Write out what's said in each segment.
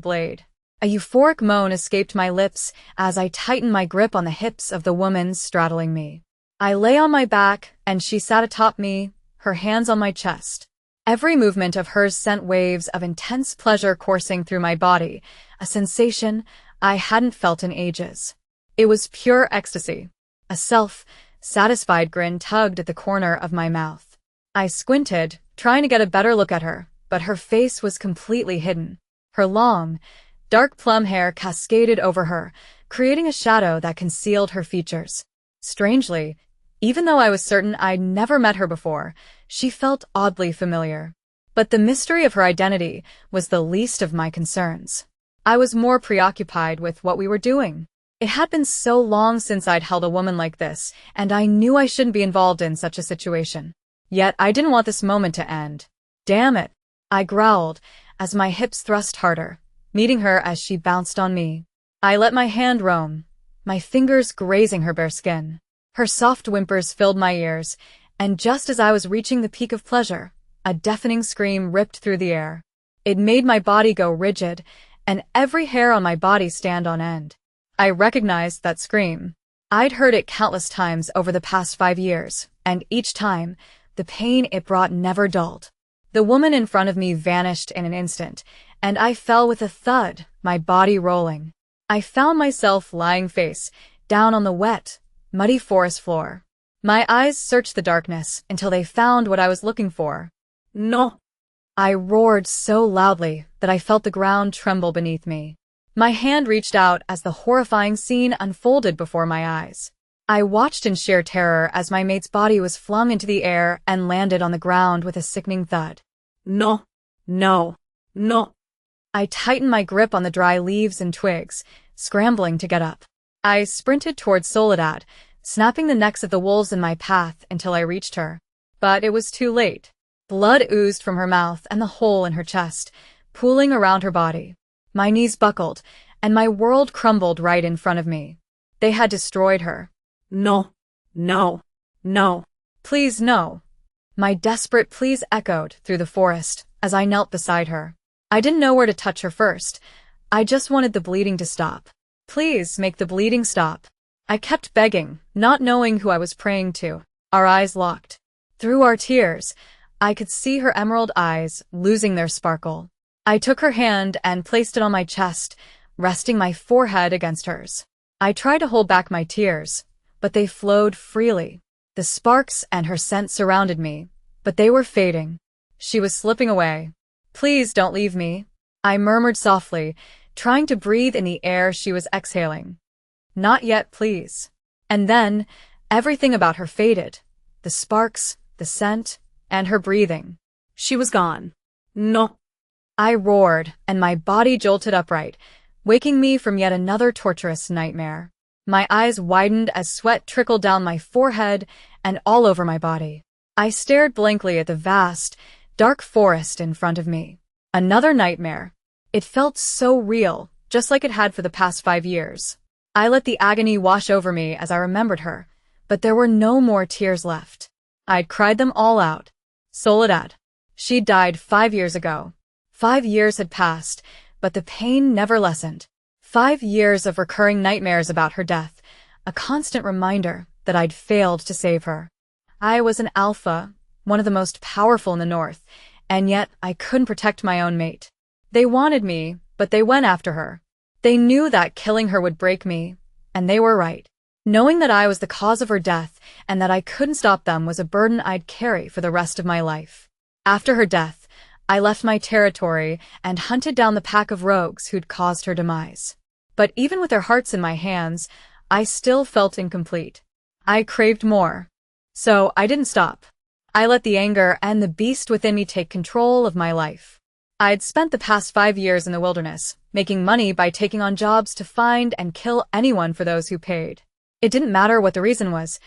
#blade. A euphoric moan escaped my lips as I tightened my grip on the hips of the woman straddling me. I lay on my back, and she sat atop me, her hands on my chest. Every movement of hers sent waves of intense pleasure coursing through my body, a sensation I hadn't felt in ages. It was pure ecstasy. A self-satisfied grin tugged at the corner of my mouth. I squinted, trying to get a better look at her, but her face was completely hidden. Her long, dark plum hair cascaded over her, creating a shadow that concealed her features. Strangely, even though I was certain I'd never met her before, she felt oddly familiar. But the mystery of her identity was the least of my concerns. I was more preoccupied with what we were doing. It had been so long since I'd held a woman like this, and I knew I shouldn't be involved in such a situation. Yet I didn't want this moment to end. Damn it, I growled as my hips thrust harder, meeting her as she bounced on me. I let my hand roam, my fingers grazing her bare skin. Her soft whimpers filled my ears, and just as I was reaching the peak of pleasure, a deafening scream ripped through the air. It made my body go rigid, and every hair on my body stand on end. I recognized that scream. I'd heard it countless times over the past 5 years, and each time, the pain it brought never dulled. The woman in front of me vanished in an instant, and I fell with a thud, my body rolling. I found myself lying face down on the wet, muddy forest floor. My eyes searched the darkness until they found what I was looking for. No! I roared so loudly that I felt the ground tremble beneath me. My hand reached out as the horrifying scene unfolded before my eyes. I watched in sheer terror as my mate's body was flung into the air and landed on the ground with a sickening thud. No! No! No! I tightened my grip on the dry leaves and twigs, scrambling to get up. I sprinted towards Soledad, snapping the necks of the wolves in my path until I reached her. But it was too late. Blood oozed from her mouth and the hole in her chest, pooling around her body. My knees buckled, and my world crumbled right in front of me. They had destroyed her. No, no, no, please no. My desperate pleas echoed through the forest as I knelt beside her. I didn't know where to touch her first. I just wanted the bleeding to stop. Please make the bleeding stop. I kept begging, not knowing who I was praying to. Our eyes locked. Through our tears, I could see her emerald eyes losing their sparkle. I took her hand and placed it on my chest, resting my forehead against hers. I tried to hold back my tears, but they flowed freely. The sparks and her scent surrounded me, but they were fading. She was slipping away. Please don't leave me, I murmured softly, trying to breathe in the air she was exhaling. Not yet, please. And then, everything about her faded. The sparks, the scent, and her breathing. She was gone. No. I roared, and my body jolted upright, waking me from yet another torturous nightmare. My eyes widened as sweat trickled down my forehead and all over my body. I stared blankly at the vast, dark forest in front of me. Another nightmare. It felt so real, just like it had for the past 5 years. I let the agony wash over me as I remembered her, but there were no more tears left. I'd cried them all out. Soledad. She died 5 years ago. 5 years had passed, but the pain never lessened. 5 years of recurring nightmares about her death, a constant reminder that I'd failed to save her. I was an alpha, one of the most powerful in the North, and yet I couldn't protect my own mate. They wanted me, but they went after her. They knew that killing her would break me, and they were right. Knowing that I was the cause of her death and that I couldn't stop them was a burden I'd carry for the rest of my life. After her death, I left my territory and hunted down the pack of rogues who'd caused her demise. But even with their hearts in my hands, I still felt incomplete. I craved more. So I didn't stop. I let the anger and the beast within me take control of my life. I'd spent the past 5 years in the wilderness, making money by taking on jobs to find and kill anyone for those who paid. It didn't matter what the reason was.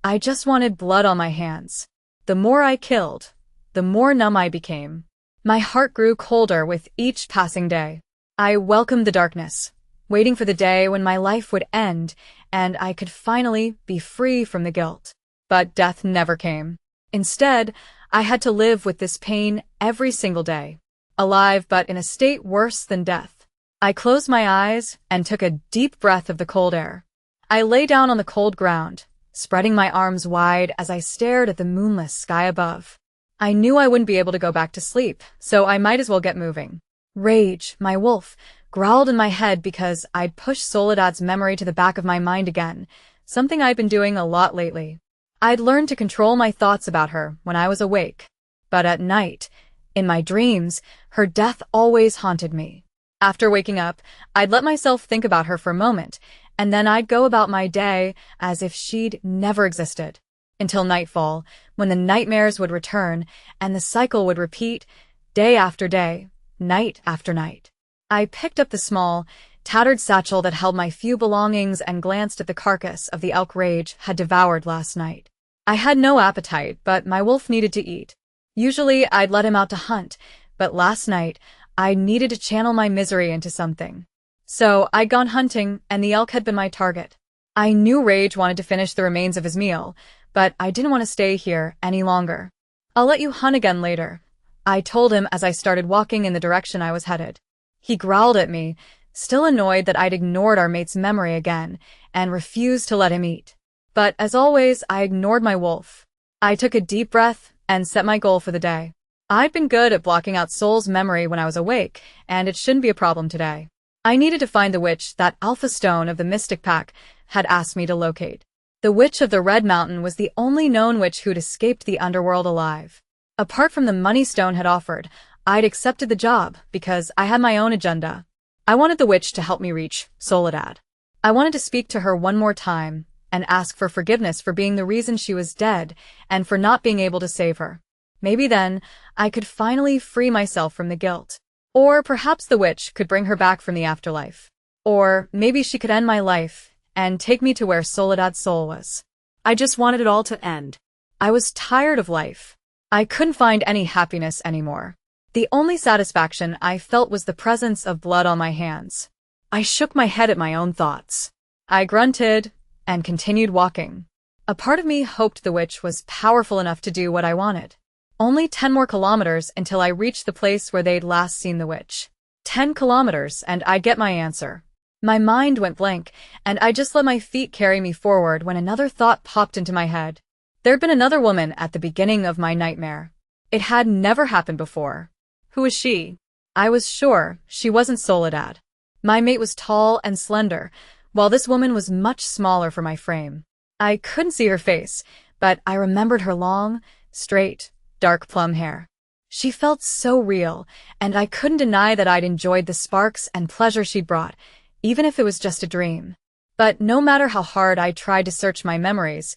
I just wanted blood on my hands. The more I killed, the more numb I became. My heart grew colder with each passing day. I welcomed the darkness, waiting for the day when my life would end and I could finally be free from the guilt. But death never came. Instead, I had to live with this pain every single day. alive but in a state worse than death. I closed my eyes and took a deep breath of the cold air. I lay down on the cold ground, spreading my arms wide as I stared at the moonless sky above. I knew I wouldn't be able to go back to sleep, so I might as well get moving. Rage, my wolf, growled in my head because I'd pushed Soledad's memory to the back of my mind again, something I'd been doing a lot lately. I'd learned to control my thoughts about her when I was awake, but at night, in my dreams, her death always haunted me. After waking up, I'd let myself think about her for a moment, and then I'd go about my day as if she'd never existed. Until nightfall, when the nightmares would return and the cycle would repeat, day after day, night after night. I picked up the small, tattered satchel that held my few belongings and glanced at the carcass of the elk Rage had devoured last night. I had no appetite, but my wolf needed to eat. Usually, I'd let him out to hunt, but last night, I needed to channel my misery into something. So, I'd gone hunting, and the elk had been my target. I knew Rage wanted to finish the remains of his meal, but I didn't want to stay here any longer. "I'll let you hunt again later," I told him as I started walking in the direction I was headed. He growled at me, still annoyed that I'd ignored our mate's memory again, and refused to let him eat. But as always, I ignored my wolf. I took a deep breath and set my goal for the day. I'd been good at blocking out Soul's memory when I was awake, and it shouldn't be a problem today. I needed to find the witch that Alpha Stone of the Mystic Pack had asked me to locate. The Witch of the Red Mountain was the only known witch who'd escaped the underworld alive. Apart from the money Stone had offered, I'd accepted the job because I had my own agenda. I wanted the witch to help me reach Soledad. I wanted to speak to her one more time and ask for forgiveness for being the reason she was dead and for not being able to save her. Maybe then I could finally free myself from the guilt. Or perhaps the witch could bring her back from the afterlife. Or maybe she could end my life and take me to where Soledad's soul was. I just wanted it all to end. I was tired of life. I couldn't find any happiness anymore. The only satisfaction I felt was the presence of blood on my hands. I shook my head at my own thoughts. I grunted and continued walking. A part of me hoped the witch was powerful enough to do what I wanted. Only 10 more kilometers until I reached the place where they'd last seen the witch. 10 kilometers and I'd get my answer. My mind went blank, and I just let my feet carry me forward when another thought popped into my head. There'd been another woman at the beginning of my nightmare. It had never happened before. Who was she? I was sure she wasn't Soledad. My mate was tall and slender, while this woman was much smaller for my frame. I couldn't see her face, but I remembered her long, straight, dark plum hair. She felt so real, and I couldn't deny that I'd enjoyed the sparks and pleasure she'd brought, even if it was just a dream. But no matter how hard I tried to search my memories,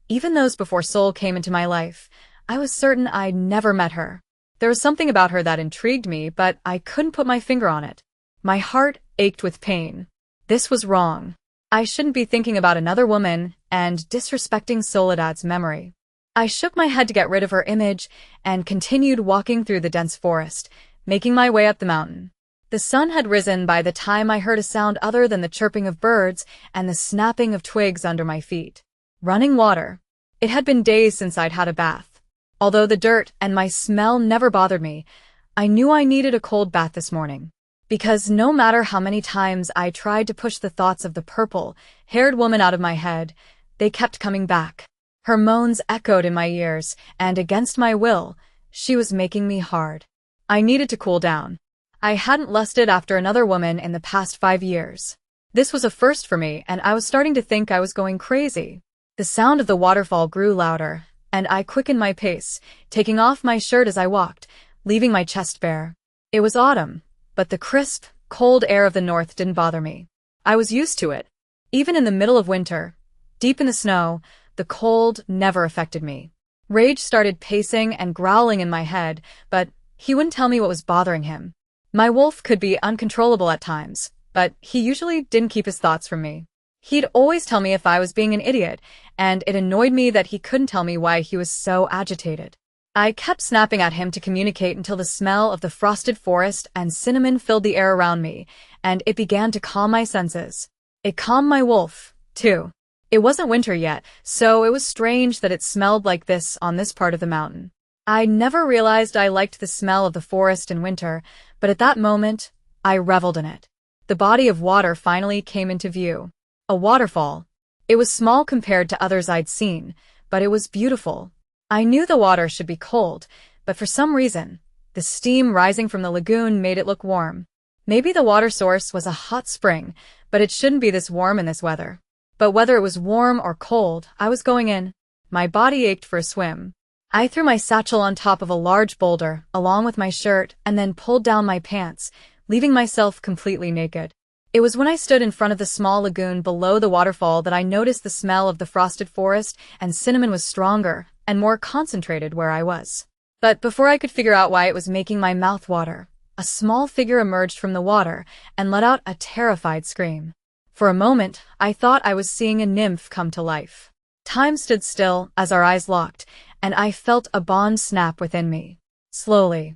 even those before Soul came into my life, I was certain I'd never met her. There was something about her that intrigued me, but I couldn't put my finger on it. My heart ached with pain. This was wrong. I shouldn't be thinking about another woman and disrespecting Soledad's memory. I shook my head to get rid of her image and continued walking through the dense forest, making my way up the mountain. The sun had risen by the time I heard a sound other than the chirping of birds and the snapping of twigs under my feet. Running water. It had been days since I'd had a bath. Although the dirt and my smell never bothered me, I knew I needed a cold bath this morning. Because no matter how many times I tried to push the thoughts of the purple-haired woman out of my head, they kept coming back. Her moans echoed in my ears, and against my will, she was making me hard. I needed to cool down. I hadn't lusted after another woman in the past 5 years. This was a first for me, and I was starting to think I was going crazy. The sound of the waterfall grew louder, and I quickened my pace, taking off my shirt as I walked, leaving my chest bare. It was autumn, but the crisp, cold air of the north didn't bother me. I was used to it. Even in the middle of winter, deep in the snow, the cold never affected me. Rage started pacing and growling in my head, but he wouldn't tell me what was bothering him. My wolf could be uncontrollable at times, but he usually didn't keep his thoughts from me. He'd always tell me if I was being an idiot, and it annoyed me that he couldn't tell me why he was so agitated. I kept snapping at him to communicate until the smell of the frosted forest and cinnamon filled the air around me, and it began to calm my senses. It calmed my wolf, too. It wasn't winter yet, so it was strange that it smelled like this on this part of the mountain. I never realized I liked the smell of the forest in winter, but at that moment, I reveled in it. The body of water finally came into view. A waterfall. It was small compared to others I'd seen, but it was beautiful. I knew the water should be cold, but for some reason, the steam rising from the lagoon made it look warm. Maybe the water source was a hot spring, but it shouldn't be this warm in this weather. But whether it was warm or cold, I was going in. My body ached for a swim. I threw my satchel on top of a large boulder, along with my shirt, and then pulled down my pants, leaving myself completely naked. It was when I stood in front of the small lagoon below the waterfall that I noticed the smell of the frosted forest, and cinnamon was stronger and more concentrated where I was. But before I could figure out why it was making my mouth water, a small figure emerged from the water and let out a terrified scream. For a moment, I thought I was seeing a nymph come to life. Time stood still as our eyes locked, and I felt a bond snap within me. Slowly,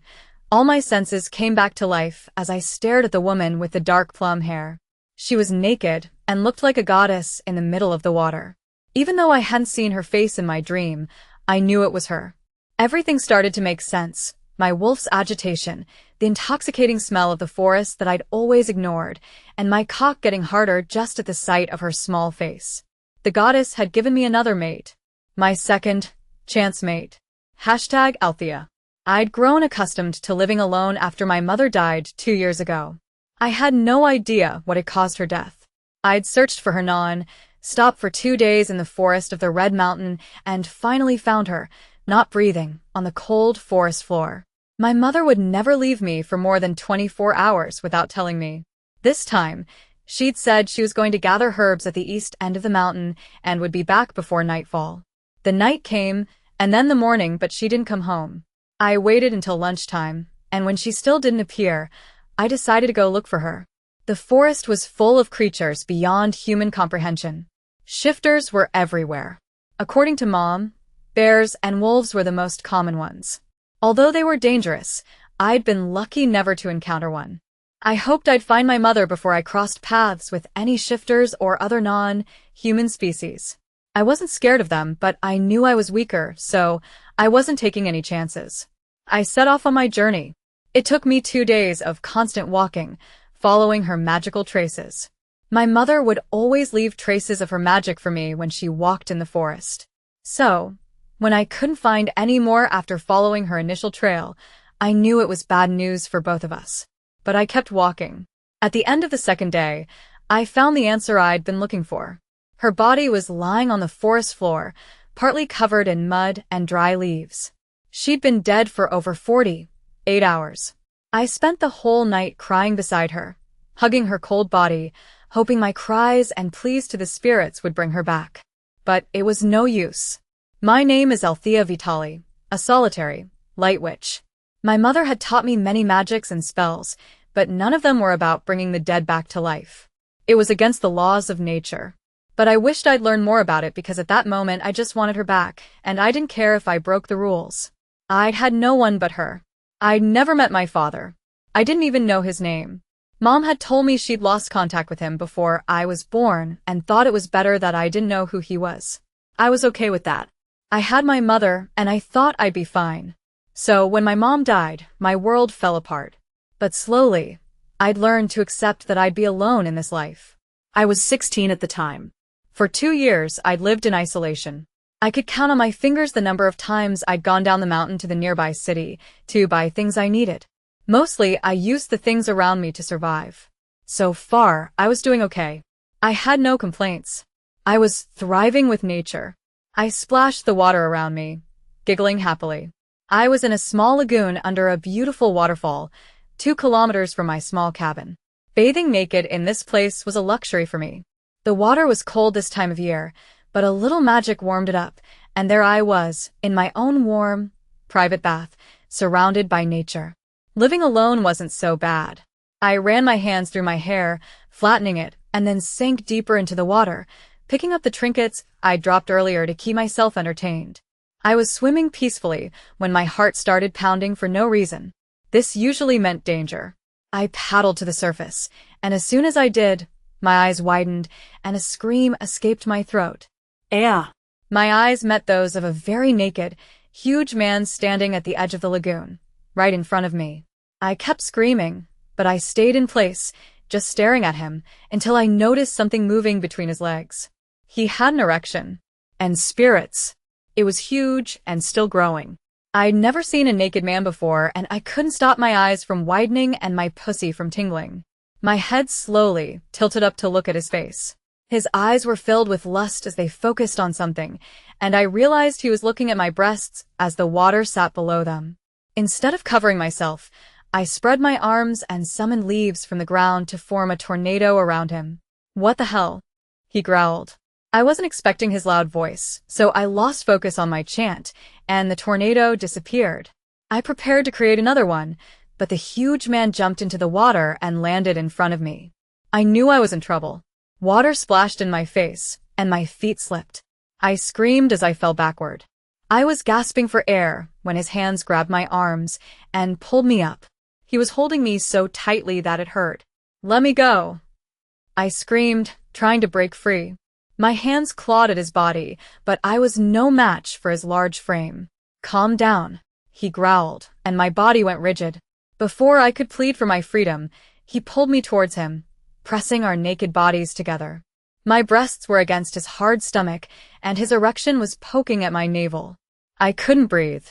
all my senses came back to life as I stared at the woman with the dark plum hair. She was naked and looked like a goddess in the middle of the water. Even though I hadn't seen her face in my dream, I knew it was her. Everything started to make sense. My wolf's agitation, the intoxicating smell of the forest that I'd always ignored, and my cock getting harder just at the sight of her small face. The goddess had given me another mate. My second chance mate. #Althea. I'd grown accustomed to living alone after my mother died 2 years ago. I had no idea what had caused her death. I'd searched for her stopped for 2 days in the forest of the Red Mountain, and finally found her, not breathing, on the cold forest floor. My mother would never leave me for more than 24 hours without telling me. This time, she'd said she was going to gather herbs at the east end of the mountain and would be back before nightfall. The night came, and then the morning, but she didn't come home. I waited until lunchtime, and when she still didn't appear, I decided to go look for her. The forest was full of creatures beyond human comprehension. Shifters were everywhere. According to Mom, bears and wolves were the most common ones. Although they were dangerous, I'd been lucky never to encounter one. I hoped I'd find my mother before I crossed paths with any shifters or other non-human species. I wasn't scared of them, but I knew I was weaker, so I wasn't taking any chances. I set off on my journey. It took me 2 days of constant walking, following her magical traces. My mother would always leave traces of her magic for me when she walked in the forest. So, when I couldn't find any more after following her initial trail, I knew it was bad news for both of us. But I kept walking. At the end of the second day, I found the answer I'd been looking for. Her body was lying on the forest floor, partly covered in mud and dry leaves. She'd been dead for over 48 hours. I spent the whole night crying beside her, hugging her cold body, hoping my cries and pleas to the spirits would bring her back. But it was no use. My name is Althea Vitali, a solitary, light witch. My mother had taught me many magics and spells, but none of them were about bringing the dead back to life. It was against the laws of nature. But I wished I'd learned more about it because at that moment I just wanted her back, and I didn't care if I broke the rules. I'd had no one but her. I'd never met my father. I didn't even know his name. Mom had told me she'd lost contact with him before I was born and thought it was better that I didn't know who he was. I was okay with that. I had my mother, and I thought I'd be fine. So when my mom died, my world fell apart. But slowly, I'd learned to accept that I'd be alone in this life. I was 16 at the time. For 2 years, I'd lived in isolation. I could count on my fingers the number of times I'd gone down the mountain to the nearby city to buy things I needed. Mostly, I used the things around me to survive. So far, I was doing okay. I had no complaints. I was thriving with nature. I splashed the water around me, giggling happily. I was in a small lagoon under a beautiful waterfall, 2 kilometers from my small cabin. Bathing naked in this place was a luxury for me. The water was cold this time of year, but a little magic warmed it up, and there I was, in my own warm, private bath, surrounded by nature. Living alone wasn't so bad. I ran my hands through my hair, flattening it, and then sank deeper into the water, picking up the trinkets I'd dropped earlier to keep myself entertained. I was swimming peacefully when my heart started pounding for no reason. This usually meant danger. I paddled to the surface, and as soon as I did, my eyes widened, and a scream escaped my throat. "Ea!" My eyes met those of a very naked, huge man standing at the edge of the lagoon, right in front of me. I kept screaming, but I stayed in place, just staring at him, until I noticed something moving between his legs. He had an erection. And spirits. It was huge and still growing. I'd never seen a naked man before, and I couldn't stop my eyes from widening and my pussy from tingling. My head slowly tilted up to look at his face. His eyes were filled with lust as they focused on something, and I realized he was looking at my breasts as the water sat below them. Instead of covering myself, I spread my arms and summoned leaves from the ground to form a tornado around him. "What the hell?" he growled. I wasn't expecting his loud voice, so I lost focus on my chant, and the tornado disappeared. I prepared to create another one, but the huge man jumped into the water and landed in front of me. I knew I was in trouble. Water splashed in my face, and my feet slipped. I screamed as I fell backward. I was gasping for air when his hands grabbed my arms and pulled me up. He was holding me so tightly that it hurt. "Let me go!" I screamed, trying to break free. My hands clawed at his body, but I was no match for his large frame. "Calm down," he growled, and my body went rigid. Before I could plead for my freedom, he pulled me towards him, pressing our naked bodies together. My breasts were against his hard stomach, and his erection was poking at my navel. I couldn't breathe.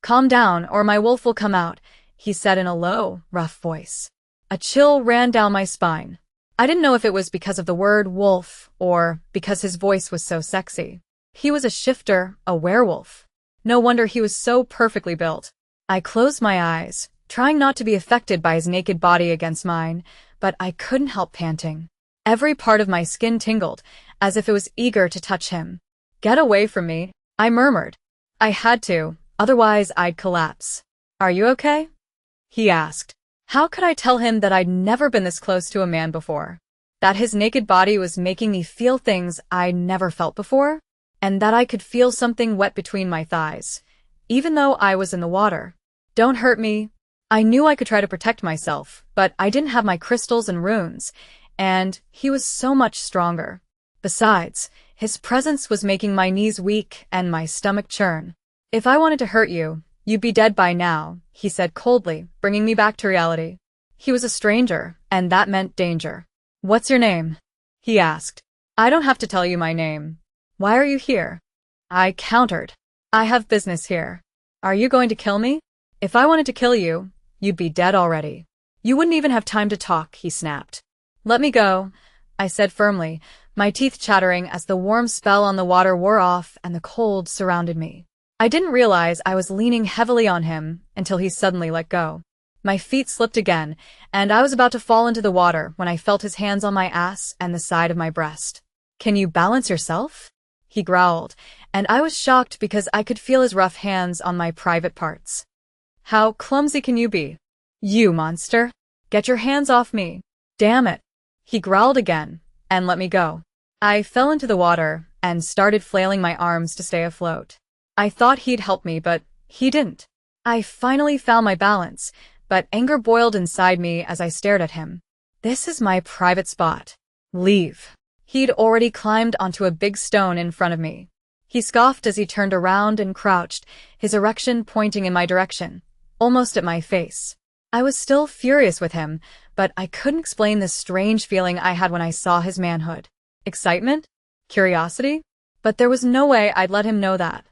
"Calm down, or my wolf will come out," he said in a low, rough voice. A chill ran down my spine. I didn't know if it was because of the word wolf or because his voice was so sexy. He was a shifter, a werewolf. No wonder he was so perfectly built. I closed my eyes, trying not to be affected by his naked body against mine, but I couldn't help panting. Every part of my skin tingled, as if it was eager to touch him. "Get away from me," I murmured. I had to, otherwise I'd collapse. "Are you okay?" he asked. How could I tell him that I'd never been this close to a man before? That his naked body was making me feel things I'd never felt before? And that I could feel something wet between my thighs, even though I was in the water. "Don't hurt me." I knew I could try to protect myself, but I didn't have my crystals and runes, and he was so much stronger. Besides, his presence was making my knees weak and my stomach churn. "If I wanted to hurt you, you'd be dead by now," he said coldly, bringing me back to reality. He was a stranger, and that meant danger. "What's your name?" he asked. "I don't have to tell you my name. Why are you here?" I countered. "I have business here." "Are you going to kill me?" "If I wanted to kill you, you'd be dead already. You wouldn't even have time to talk," he snapped. "Let me go," I said firmly, my teeth chattering as the warm spell on the water wore off and the cold surrounded me. I didn't realize I was leaning heavily on him until he suddenly let go. My feet slipped again, and I was about to fall into the water when I felt his hands on my ass and the side of my breast. "Can you balance yourself?" he growled, and I was shocked because I could feel his rough hands on my private parts. "How clumsy can you be? You monster! Get your hands off me!" "Damn it!" he growled again, and let me go. I fell into the water and started flailing my arms to stay afloat. I thought he'd help me, but he didn't. I finally found my balance, but anger boiled inside me as I stared at him. "This is my private spot. Leave." He'd already climbed onto a big stone in front of me. He scoffed as he turned around and crouched, his erection pointing in my direction, almost at my face. I was still furious with him, but I couldn't explain the strange feeling I had when I saw his manhood. Excitement? Curiosity? But there was no way I'd let him know that.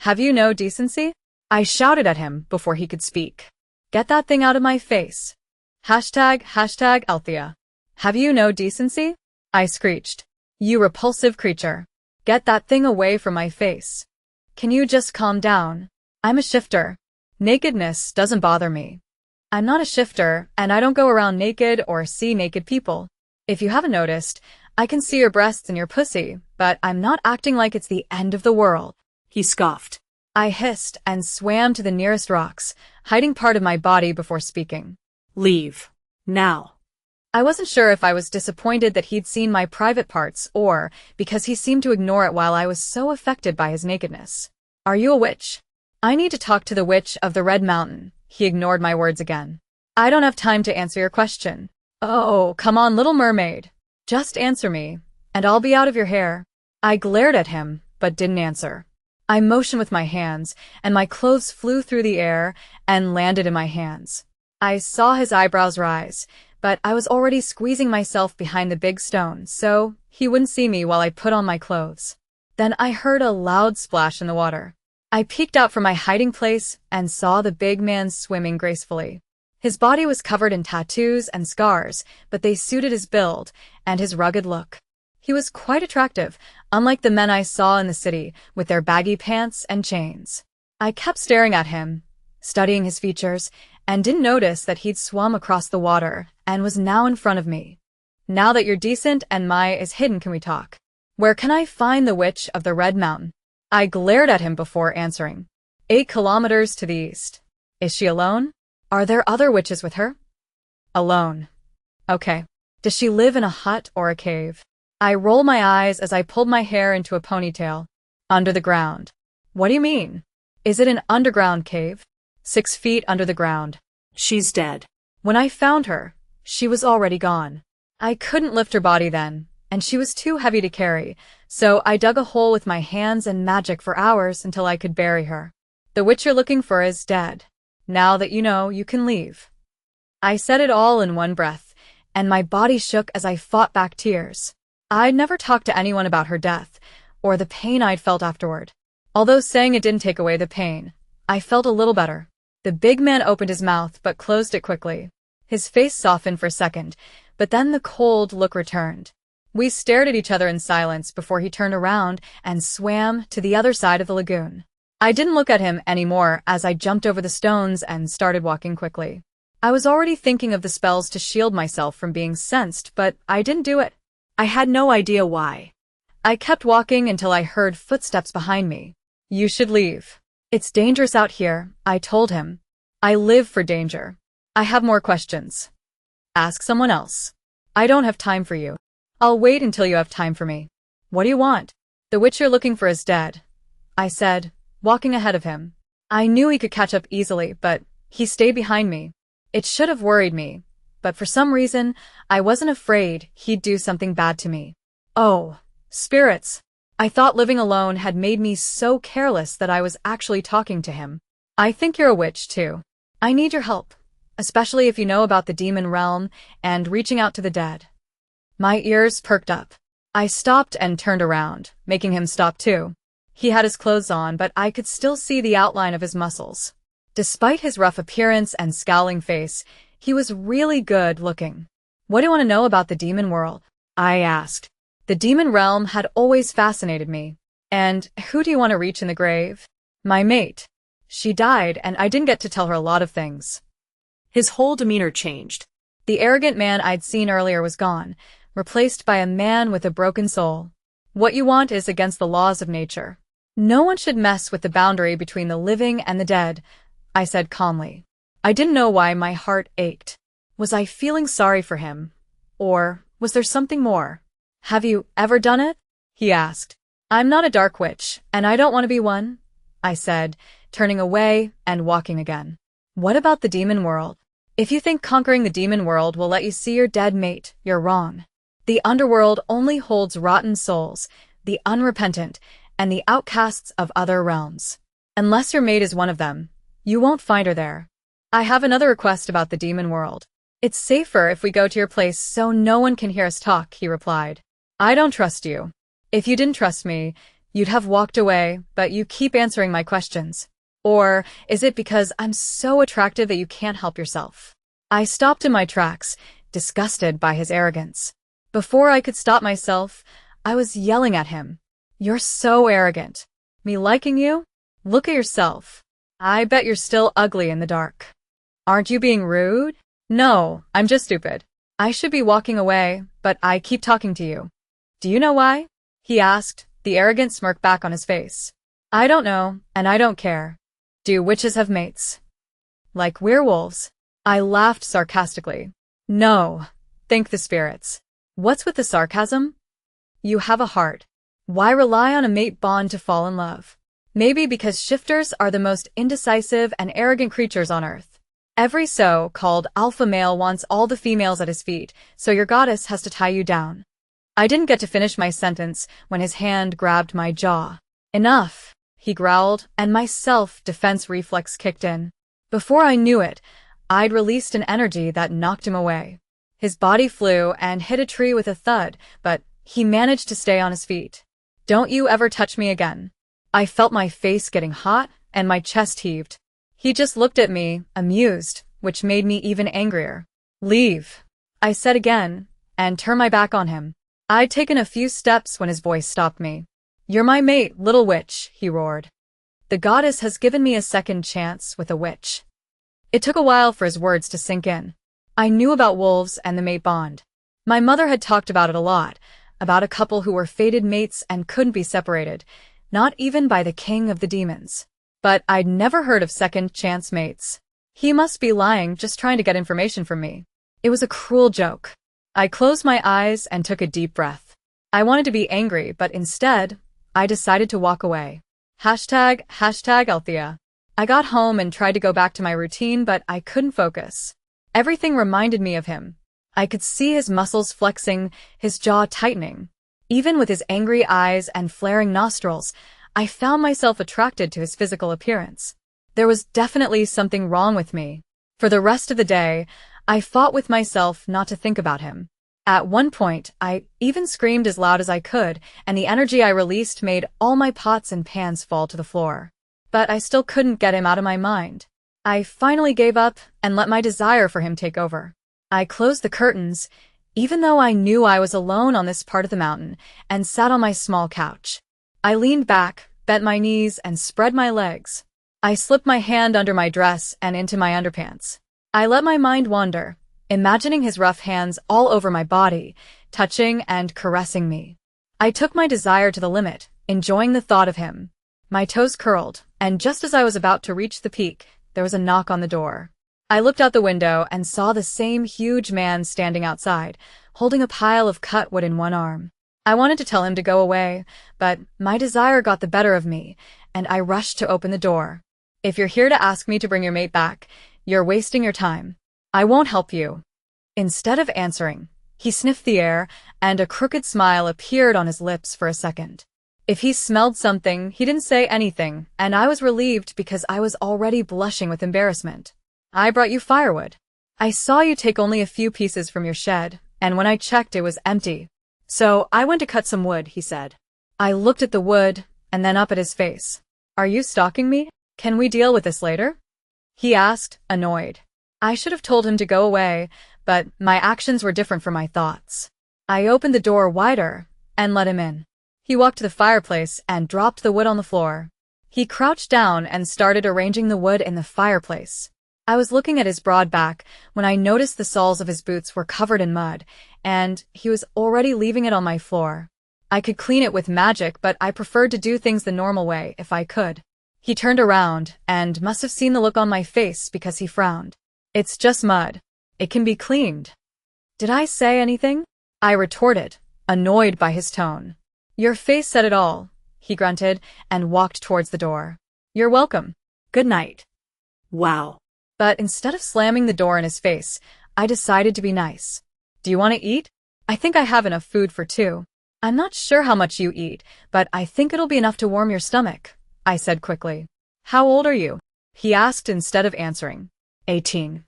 "Have you no decency?" I shouted at him before he could speak. "Get that thing out of my face. Hashtag Althea. Have you no decency?" I screeched. "You repulsive creature. Get that thing away from my face. Can you just calm down? I'm a shifter. Nakedness doesn't bother me. I'm not a shifter, and I don't go around naked or see naked people. If you haven't noticed, I can see your breasts and your pussy, but I'm not acting like it's the end of the world," he scoffed. I hissed and swam to the nearest rocks, hiding part of my body before speaking. "Leave. Now." I wasn't sure if I was disappointed that he'd seen my private parts or because he seemed to ignore it while I was so affected by his nakedness. "Are you a witch?" "I need to talk to the witch of the Red Mountain." He ignored my words again. "I don't have time to answer your question." "Oh, come on, Little Mermaid. Just answer me, and I'll be out of your hair." I glared at him, but didn't answer. I motioned with my hands, and my clothes flew through the air and landed in my hands. I saw his eyebrows rise, but I was already squeezing myself behind the big stone, so he wouldn't see me while I put on my clothes. Then I heard a loud splash in the water. I peeked out from my hiding place and saw the big man swimming gracefully. His body was covered in tattoos and scars, but they suited his build and his rugged look. He was quite attractive, unlike the men I saw in the city with their baggy pants and chains. I kept staring at him, studying his features, and didn't notice that he'd swum across the water and was now in front of me. Now that you're decent and Mai is hidden, can we talk? Where can I find the Witch of the Red Mountain? I glared at him before answering. 8 kilometers to the east. Is she alone? Are there other witches with her? Alone. Okay. Does she live in a hut or a cave? I rolled my eyes as I pulled my hair into a ponytail. Under the ground. What do you mean? Is it an underground cave? 6 feet under the ground. She's dead. When I found her, she was already gone. I couldn't lift her body then, and she was too heavy to carry, so I dug a hole with my hands and magic for hours until I could bury her. The witch you're looking for is dead. Now that you know, you can leave. I said it all in one breath, and my body shook as I fought back tears. I'd never talked to anyone about her death, or the pain I'd felt afterward. Although saying it didn't take away the pain, I felt a little better. The big man opened his mouth but closed it quickly. His face softened for a second, but then the cold look returned. We stared at each other in silence before he turned around and swam to the other side of the lagoon. I didn't look at him anymore as I jumped over the stones and started walking quickly. I was already thinking of the spells to shield myself from being sensed, but I didn't do it. I had no idea why. I kept walking until I heard footsteps behind me. You should leave. It's dangerous out here, I told him. I live for danger. I have more questions. Ask someone else. I don't have time for you. I'll wait until you have time for me. What do you want? The witch you're looking for is dead, I said, walking ahead of him. I knew he could catch up easily, but he stayed behind me. It should have worried me, but for some reason, I wasn't afraid he'd do something bad to me. Oh, spirits. I thought living alone had made me so careless that I was actually talking to him. I think you're a witch, too. I need your help, especially if you know about the demon realm and reaching out to the dead. My ears perked up. I stopped and turned around, making him stop too. He had his clothes on, but I could still see the outline of his muscles. Despite his rough appearance and scowling face, he was really good looking. What do you want to know about the demon world? I asked. The demon realm had always fascinated me. And who do you want to reach in the grave? My mate. She died, and I didn't get to tell her a lot of things. His whole demeanor changed. The arrogant man I'd seen earlier was gone, replaced by a man with a broken soul. What you want is against the laws of nature. No one should mess with the boundary between the living and the dead, I said calmly. I didn't know why my heart ached. Was I feeling sorry for him? Or was there something more? Have you ever done it? He asked. I'm not a dark witch, and I don't want to be one, I said, turning away and walking again. What about the demon world? If you think conquering the demon world will let you see your dead mate, you're wrong. The underworld only holds rotten souls, the unrepentant, and the outcasts of other realms. Unless your mate is one of them, you won't find her there. I have another request about the demon world. It's safer if we go to your place so no one can hear us talk, he replied. I don't trust you. If you didn't trust me, you'd have walked away, but you keep answering my questions. Or is it because I'm so attractive that you can't help yourself? I stopped in my tracks, disgusted by his arrogance. Before I could stop myself, I was yelling at him. You're so arrogant. Me liking you? Look at yourself. I bet you're still ugly in the dark. Aren't you being rude? No, I'm just stupid. I should be walking away, but I keep talking to you. Do you know why? He asked, the arrogant smirk back on his face. I don't know, and I don't care. Do witches have mates? Like werewolves? I laughed sarcastically. No, thank the spirits. What's with the sarcasm? You have a heart. Why rely on a mate bond to fall in love? Maybe because shifters are the most indecisive and arrogant creatures on earth. Every so-called alpha male wants all the females at his feet, so your goddess has to tie you down. I didn't get to finish my sentence when his hand grabbed my jaw. Enough. he growled, and my self-defense reflex kicked in. Before I knew it, I'd released an energy that knocked him away. His body flew and hit a tree with a thud, but he managed to stay on his feet. "Don't you ever touch me again." I felt my face getting hot and my chest heaved. He just looked at me, amused, which made me even angrier. "Leave," I said again, and turned my back on him. I'd taken a few steps when his voice stopped me. "You're my mate, little witch," he roared. "The goddess has given me a second chance with a witch." It took a while for his words to sink in. I knew about wolves and the mate bond. My mother had talked about it a lot, about a couple who were fated mates and couldn't be separated, not even by the king of the demons. But I'd never heard of second chance mates. He must be lying, just trying to get information from me. It was a cruel joke. I closed my eyes and took a deep breath. I wanted to be angry, but instead, I decided to walk away. Hashtag Althea. I got home and tried to go back to my routine, but I couldn't focus. Everything reminded me of him. I could see his muscles flexing, his jaw tightening. Even with his angry eyes and flaring nostrils, I found myself attracted to his physical appearance. There was definitely something wrong with me. For the rest of the day, I fought with myself not to think about him. At one point, I even screamed as loud as I could, and the energy I released made all my pots and pans fall to the floor. But I still couldn't get him out of my mind. I finally gave up and let my desire for him take over. I closed the curtains, even though I knew I was alone on this part of the mountain, and sat on my small couch. I leaned back, bent my knees, and spread my legs. I slipped my hand under my dress and into my underpants. I let my mind wander, imagining his rough hands all over my body, touching and caressing me. I took my desire to the limit, enjoying the thought of him. My toes curled, and just as I was about to reach the peak, there was a knock on the door. I looked out the window and saw the same huge man standing outside, holding a pile of cut wood in one arm. I wanted to tell him to go away, but my desire got the better of me, and I rushed to open the door. "If you're here to ask me to bring your mate back, you're wasting your time. I won't help you." Instead of answering, he sniffed the air, and a crooked smile appeared on his lips for a second. If he smelled something, he didn't say anything, and I was relieved because I was already blushing with embarrassment. "I brought you firewood. I saw you take only a few pieces from your shed, and when I checked it was empty. So I went to cut some wood," he said. I looked at the wood, and then up at his face. "Are you stalking me? Can we deal with this later?" he asked, annoyed. I should have told him to go away, but my actions were different from my thoughts. I opened the door wider and let him in. He walked to the fireplace and dropped the wood on the floor. He crouched down and started arranging the wood in the fireplace. I was looking at his broad back when I noticed the soles of his boots were covered in mud, and he was already leaving it on my floor. I could clean it with magic, but I preferred to do things the normal way if I could. He turned around and must have seen the look on my face because he frowned. "It's just mud. It can be cleaned." Did I say anything? I retorted, annoyed by his tone. "Your face said it all," he grunted and walked towards the door. "You're welcome. Good night." Wow. But instead of slamming the door in his face, I decided to be nice. "Do you want to eat? I think I have enough food for two." "I'm not sure how much you eat, but I think it'll be enough to warm your stomach," I said quickly. "How old are you?" he asked instead of answering. 18.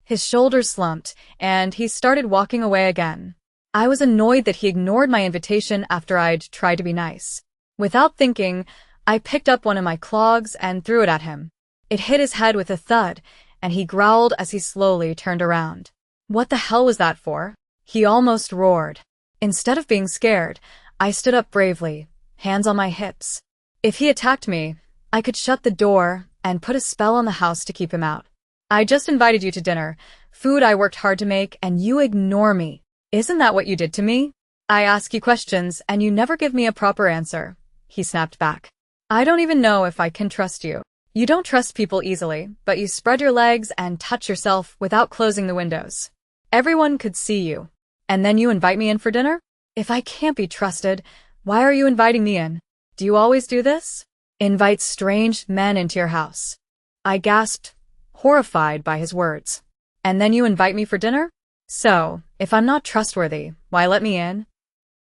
His shoulders slumped, and he started walking away again. I was annoyed that he ignored my invitation after I'd tried to be nice. Without thinking, I picked up one of my clogs and threw it at him. It hit his head with a thud, and he growled as he slowly turned around. "What the hell was that for?" he almost roared. Instead of being scared, I stood up bravely, hands on my hips. If he attacked me, I could shut the door and put a spell on the house to keep him out. "I just invited you to dinner, food I worked hard to make, and you ignore me. Isn't that what you did to me? I ask you questions and you never give me a proper answer," he snapped back. "I don't even know if I can trust you. You don't trust people easily, but you spread your legs and touch yourself without closing the windows. Everyone could see you. And then you invite me in for dinner? If I can't be trusted, why are you inviting me in? Do you always do this? Invite strange men into your house?" I gasped, horrified by his words. "And then you invite me for dinner? So, if I'm not trustworthy, why let me in?"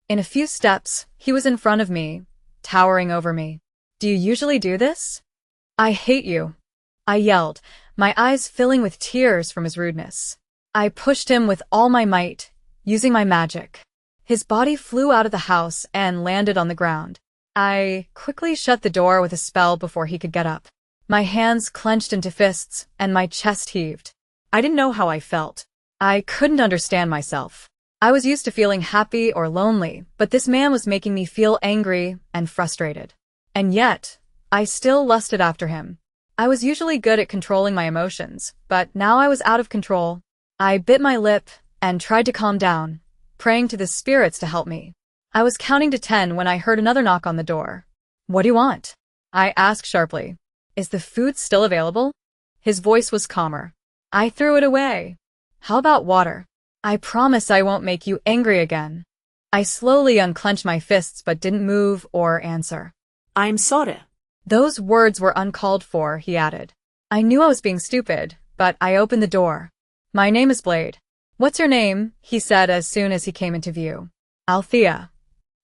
In a few steps, he was in front of me, towering over me. Do you usually do this? I hate you, I yelled, my eyes filling with tears from his rudeness. I pushed him with all my might, using my magic. His body flew out of the house and landed on the ground. I quickly shut the door with a spell before he could get up. My hands clenched into fists, and my chest heaved. I didn't know how I felt. I couldn't understand myself. I was used to feeling happy or lonely, but this man was making me feel angry and frustrated. And yet, I still lusted after him. I was usually good at controlling my emotions, but now I was out of control. I bit my lip and tried to calm down, praying to the spirits to help me. I was counting to 10 when I heard another knock on the door. What do you want? I asked sharply. Is the food still available? His voice was calmer. I threw it away. How about water? I promise I won't make you angry again. I slowly unclenched my fists but didn't move or answer. I'm soda. Those words were uncalled for, he added. I knew I was being stupid, but I opened the door. My name is Blade. What's your name? He said as soon as he came into view. Althea.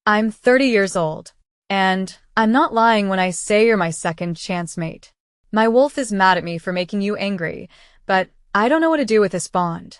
I'm 30 years old. And I'm not lying when I say you're my second chance mate. My wolf is mad at me for making you angry, but I don't know what to do with this bond.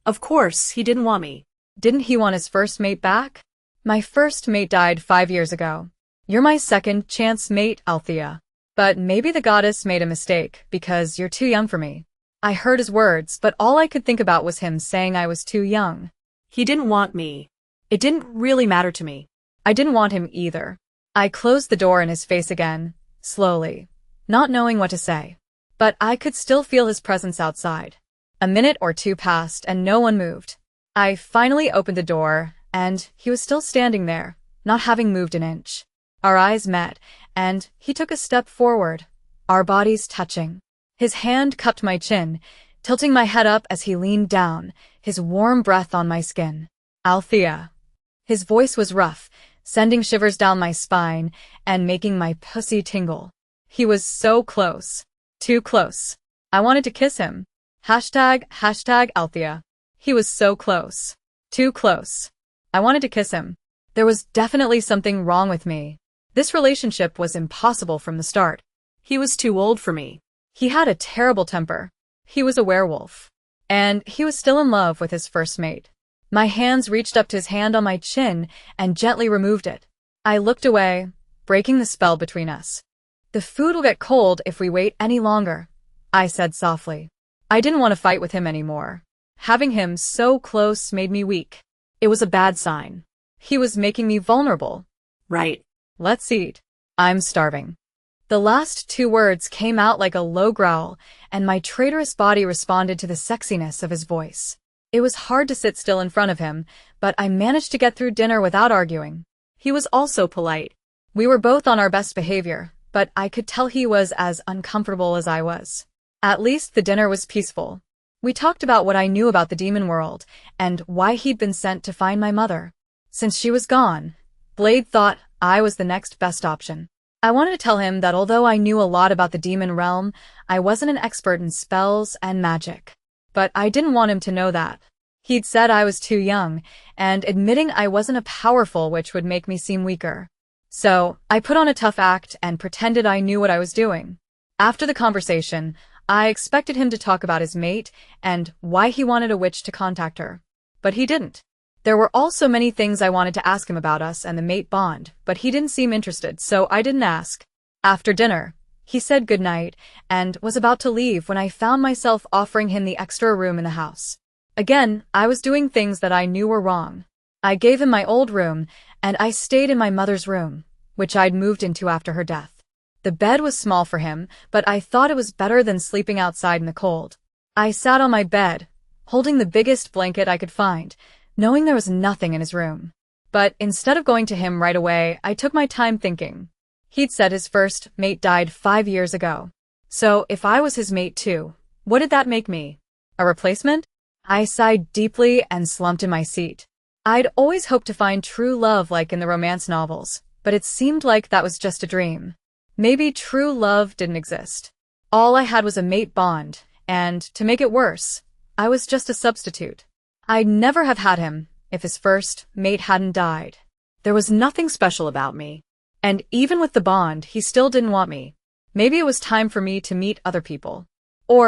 Of course, he didn't want me. Didn't he want his first mate back? My first mate died 5 years ago. You're my second chance mate, Althea. But maybe the goddess made a mistake, because you're too young for me. I heard his words, but all I could think about was him saying I was too young. He didn't want me. It didn't really matter to me. I didn't want him either. I closed the door in his face again, slowly, not knowing what to say. But I could still feel his presence outside. A minute or two passed and no one moved. I finally opened the door, and he was still standing there, not having moved an inch. Our eyes met, and he took a step forward, our bodies touching. His hand cupped my chin, tilting my head up as he leaned down, his warm breath on my skin. Althea. His voice was rough, sending shivers down my spine and making my pussy tingle. He was so close. Too close. I wanted to kiss him. Hashtag Althea. He was so close. Too close. I wanted to kiss him. There was definitely something wrong with me. This relationship was impossible from the start. He was too old for me. He had a terrible temper. He was a werewolf. And he was still in love with his first mate. My hands reached up to his hand on my chin and gently removed it. I looked away, breaking the spell between us. The food will get cold if we wait any longer, I said softly. I didn't want to fight with him anymore. Having him so close made me weak. It was a bad sign. He was making me vulnerable. Right. Let's eat. I'm starving. The last two words came out like a low growl, and my traitorous body responded to the sexiness of his voice. It was hard to sit still in front of him, but I managed to get through dinner without arguing. He was also polite. We were both on our best behavior, but I could tell he was as uncomfortable as I was. At least the dinner was peaceful. We talked about what I knew about the demon world, and why he'd been sent to find my mother. Since she was gone, Blade thought I was the next best option. I wanted to tell him that although I knew a lot about the demon realm, I wasn't an expert in spells and magic. But I didn't want him to know that. He'd said I was too young, and admitting I wasn't a powerful witch would make me seem weaker. So, I put on a tough act and pretended I knew what I was doing. After the conversation, I expected him to talk about his mate and why he wanted a witch to contact her. But he didn't. There were also many things I wanted to ask him about us and the mate bond, but he didn't seem interested, so I didn't ask. After dinner, he said goodnight and was about to leave when I found myself offering him the extra room in the house. Again, I was doing things that I knew were wrong. I gave him my old room, and I stayed in my mother's room, which I'd moved into after her death. The bed was small for him, but I thought it was better than sleeping outside in the cold. I sat on my bed, holding the biggest blanket I could find, knowing there was nothing in his room. But instead of going to him right away, I took my time thinking. He'd said his first mate died 5 years ago. So if I was his mate too, what did that make me? A replacement? I sighed deeply and slumped in my seat. I'd always hoped to find true love like in the romance novels, but it seemed like that was just a dream. Maybe true love didn't exist. All I had was a mate bond, and, to make it worse, I was just a substitute. I'd never have had him if his first mate hadn't died. There was nothing special about me. And even with the bond, he still didn't want me. Maybe it was time for me to meet other people. Or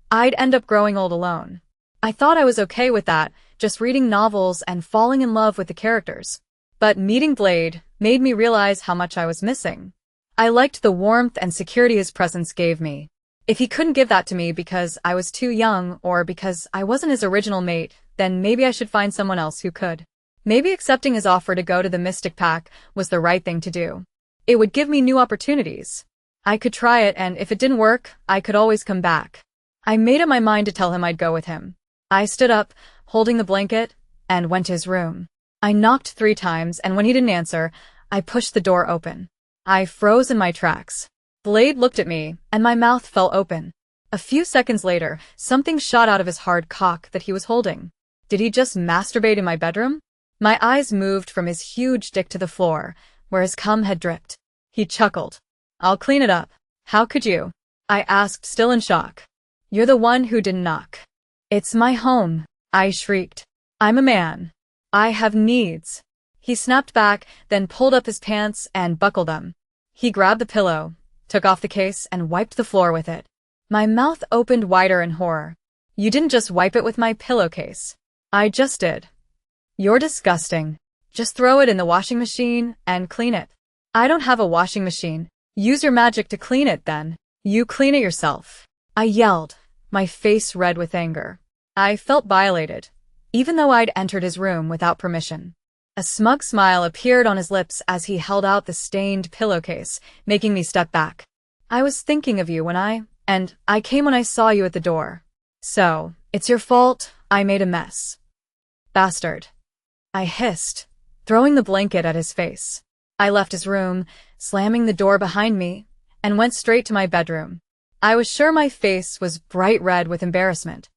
I'd end up growing old alone. I thought I was okay with that, just reading novels and falling in love with the characters. But meeting Blade made me realize how much I was missing. I liked the warmth and security his presence gave me. If he couldn't give that to me because I was too young or because I wasn't his original mate, then maybe I should find someone else who could. Maybe accepting his offer to go to the Mystic Pack was the right thing to do. It would give me new opportunities. I could try it, and if it didn't work, I could always come back. I made up my mind to tell him I'd go with him. I stood up, holding the blanket, and went to his room. I knocked 3 times, and when he didn't answer, I pushed the door open. I froze in my tracks. Blade looked at me, and my mouth fell open. A few seconds later, something shot out of his hard cock that he was holding. Did he just masturbate in my bedroom? My eyes moved from his huge dick to the floor, where his cum had dripped. He chuckled. "I'll clean it up." "How could you?" I asked, still in shock. "You're the one who didn't knock." "It's my home," I shrieked. "I'm a man. I have needs." He snapped back, then pulled up his pants and buckled them. He grabbed the pillow, took off the case, and wiped the floor with it. My mouth opened wider in horror. "You didn't just wipe it with my pillowcase." "I just did." "You're disgusting. Just throw it in the washing machine and clean it." "I don't have a washing machine." "Use your magic to clean it then. You clean it yourself." I yelled, my face red with anger. I felt violated, even though I'd entered his room without permission. A smug smile appeared on his lips as he held out the stained pillowcase, making me step back. "I was thinking of you and I came when I saw you at the door. So, it's your fault I made a mess." "Bastard," I hissed, throwing the blanket at his face. I left his room, slamming the door behind me, and went straight to my bedroom. I was sure my face was bright red with embarrassment.